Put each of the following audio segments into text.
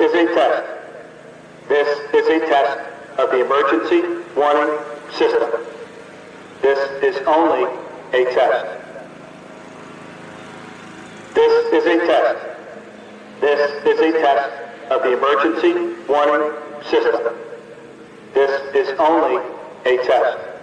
is a test. This is a test of the emergency warning system. This is only a test. This is a test. This is a test of the emergency warning system. This is only a test.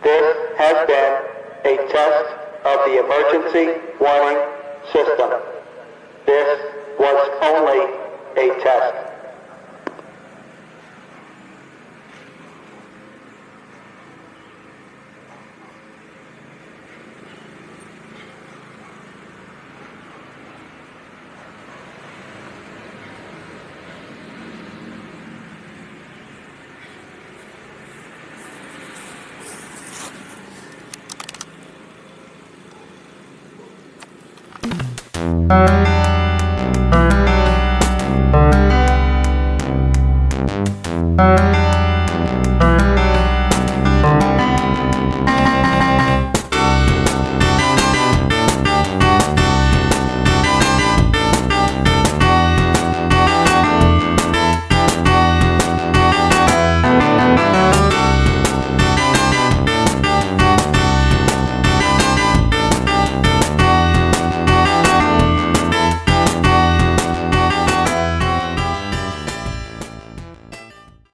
This has been a test of the emergency warning system. This was only a test.